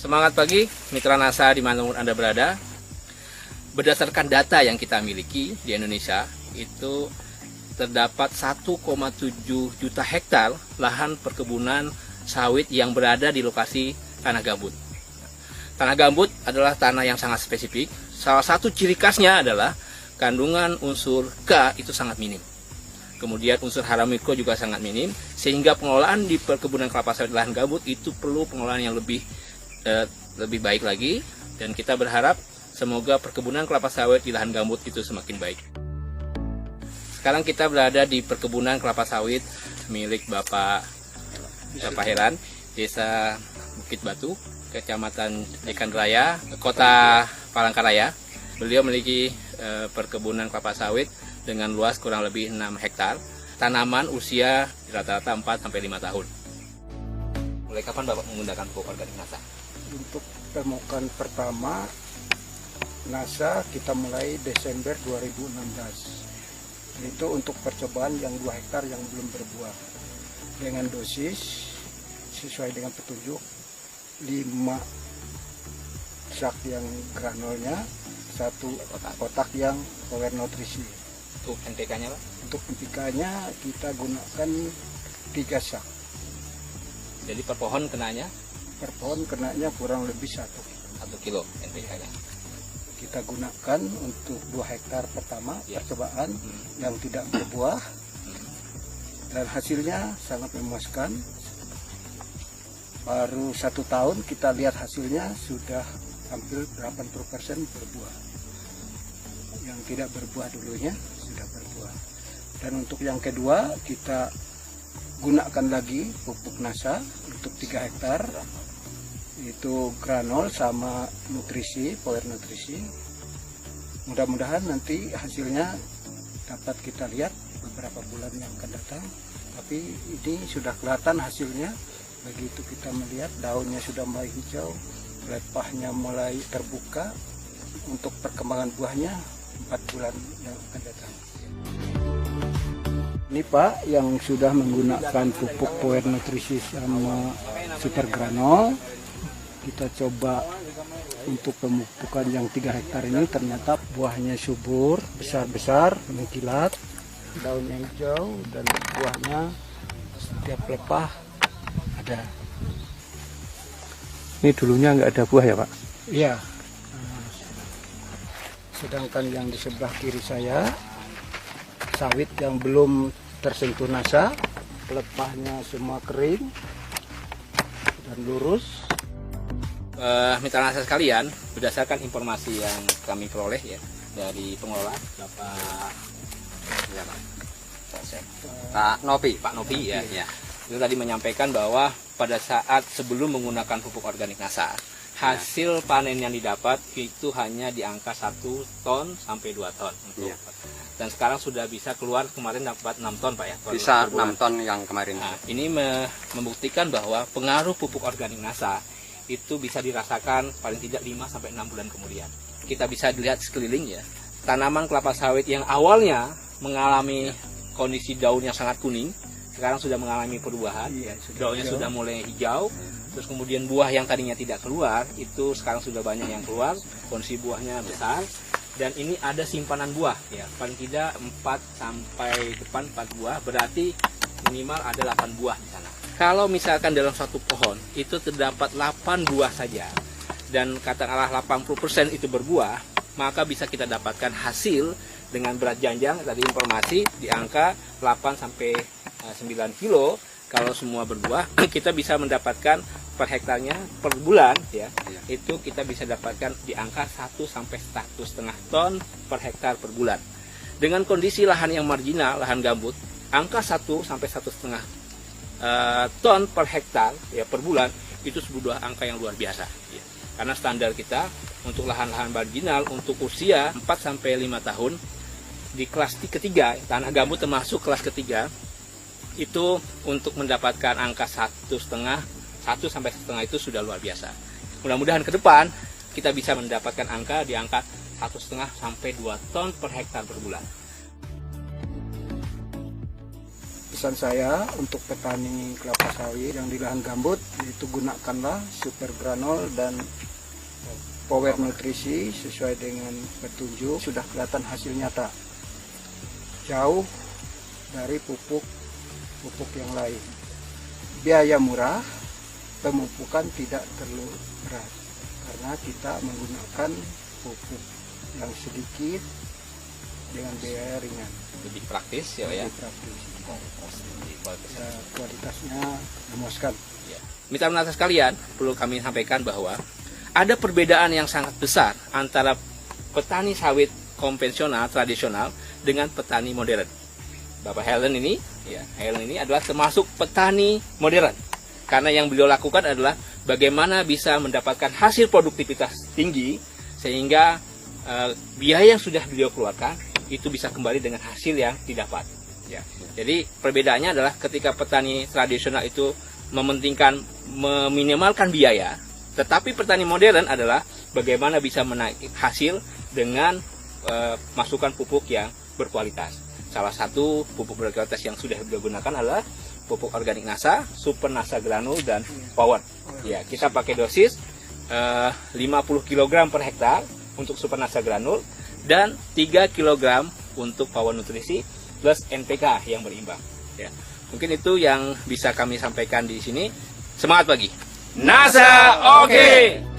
Semangat pagi, mitra NASA dimanapun Anda berada. Berdasarkan data yang kita miliki di Indonesia, itu terdapat 1,7 juta hektar lahan perkebunan sawit yang berada di lokasi tanah gambut. Tanah gambut adalah tanah yang sangat spesifik. Salah satu ciri khasnya adalah kandungan unsur K itu sangat minim. Kemudian unsur hara mikro juga sangat minim, sehingga pengelolaan di perkebunan kelapa sawit lahan gambut itu perlu pengelolaan yang lebih baik lagi, dan kita berharap semoga perkebunan kelapa sawit di lahan gambut itu semakin baik. Sekarang kita berada di perkebunan kelapa sawit milik Bapak Heran, Desa Bukit Batu, Kecamatan Jekan Raya, Kota Palangkaraya. Beliau memiliki perkebunan kelapa sawit dengan luas kurang lebih 6 hektar. Tanaman usia rata-rata 4-5 tahun. Mulai kapan Bapak menggunakan pupuk organik NASA? Untuk pemupukan pertama NASA kita mulai Desember 2016. Itu untuk percobaan yang 2 hektar yang belum berbuah. Dengan dosis sesuai dengan petunjuk 5 sak yang granulnya, 1 kotak yang power nutrisi. Untuk NPK-nya Pak? Untuk NPK-nya kita gunakan 3 sak. Jadi per pohon kenanya? Per pohon kenanya kurang lebih 1 kilo NPK-nya. Kita gunakan untuk 2 hektar pertama percobaan yang tidak berbuah, dan hasilnya sangat memuaskan. Baru 1 tahun kita lihat hasilnya sudah hampir 80% berbuah. Yang tidak berbuah dulunya sudah berbuah. Dan untuk yang kedua kita gunakan lagi pupuk NASA untuk 3 hektar. Itu granul sama nutrisi, power nutrisi. Mudah-mudahan nanti hasilnya dapat kita lihat beberapa bulan yang akan datang. Tapi ini sudah kelihatan hasilnya. Begitu kita melihat daunnya sudah mulai hijau, lepahnya mulai terbuka. Untuk perkembangan buahnya 4 bulan yang akan datang. Ini Pak yang sudah menggunakan pupuk power nutrisi sama super granul. Kita coba untuk pemupukan yang 3 hektar ini, ternyata buahnya subur, besar-besar, mengkilat, daunnya hijau, dan buahnya setiap lepah ada. Ini dulunya nggak ada buah ya Pak? Iya. Sedangkan yang di sebelah kiri saya, sawit yang belum tersentuh NASA, lepahnya semua kering dan lurus. Mitra NASA sekalian, berdasarkan informasi yang kami peroleh ya dari pengelola Pak Nopi ya. Itu tadi menyampaikan bahwa pada saat sebelum menggunakan pupuk organik NASA, hasil panen yang didapat itu hanya di angka 1 ton sampai 2 ton. Dan sekarang sudah bisa keluar, kemarin dapat 6 ton Pak ya? Bisa 6 ton yang kemarin. Nah, ini membuktikan bahwa pengaruh pupuk organik NASA itu bisa dirasakan paling tidak 5-6 bulan kemudian. Kita bisa dilihat sekeliling ya, tanaman kelapa sawit yang awalnya mengalami kondisi daun yang sangat kuning, sekarang sudah mengalami perubahan, daunnya sudah mulai hijau, terus kemudian buah yang tadinya tidak keluar, itu sekarang sudah banyak yang keluar, kondisi buahnya besar, dan ini ada simpanan buah ya, paling tidak 4 buah, berarti minimal ada 8 buah di sana. Kalau misalkan dalam satu pohon itu terdapat 8 buah saja, dan katakanlah 80% itu berbuah, maka bisa kita dapatkan hasil dengan berat janjang tadi informasi di angka 8-9 kilo. Kalau semua berbuah, kita bisa mendapatkan per hektarnya per bulan ya, itu kita bisa dapatkan di angka 1-1,5 ton per hektar per bulan. Dengan kondisi lahan yang marginal, lahan gambut, angka 1-1,5 ton per hektar ya per bulan itu sebuah angka yang luar biasa ya. Karena standar kita untuk lahan-lahan marginal untuk usia 4-5 tahun di kelas ketiga, tanah gambut termasuk kelas ketiga, itu untuk mendapatkan angka 1,5 itu sudah luar biasa. Mudah-mudahan ke depan kita bisa mendapatkan angka di angka 1,5 sampai 2 ton per hektar per bulan. pesan saya untuk petani kelapa sawit yang di lahan gambut, itu gunakanlah super granul dan power nutrisi sesuai dengan petunjuk. Sudah kelihatan hasil nyata, jauh dari pupuk yang lain. Biaya murah, pemupukan tidak terlalu berat karena kita menggunakan pupuk yang sedikit dengan biaya ringan. Lebih praktis ya, ya. Lebih praktis. Ya, kualitasnya memuaskan. Ya. Mitra-mitra sekalian, perlu kami sampaikan bahwa ada perbedaan yang sangat besar antara petani sawit konvensional tradisional dengan petani modern. Bapak Helen ini adalah termasuk petani modern. Karena yang beliau lakukan adalah bagaimana bisa mendapatkan hasil produktivitas tinggi sehingga biaya yang sudah beliau keluarkan itu bisa kembali dengan hasil yang didapat. Ya. Jadi perbedaannya adalah ketika petani tradisional itu meminimalkan biaya, tetapi petani modern adalah bagaimana bisa menaiki hasil dengan masukan pupuk yang berkualitas. Salah satu pupuk berkualitas yang sudah beliau gunakan adalah pupuk organik NASA, Super NASA Granul dan Power. Ya, kita pakai dosis 50 kg per hektar untuk Super NASA Granul dan 3 kg untuk Power Nutrisi plus NPK yang berimbang. Ya. Mungkin itu yang bisa kami sampaikan di sini. Semangat pagi. NASA oke.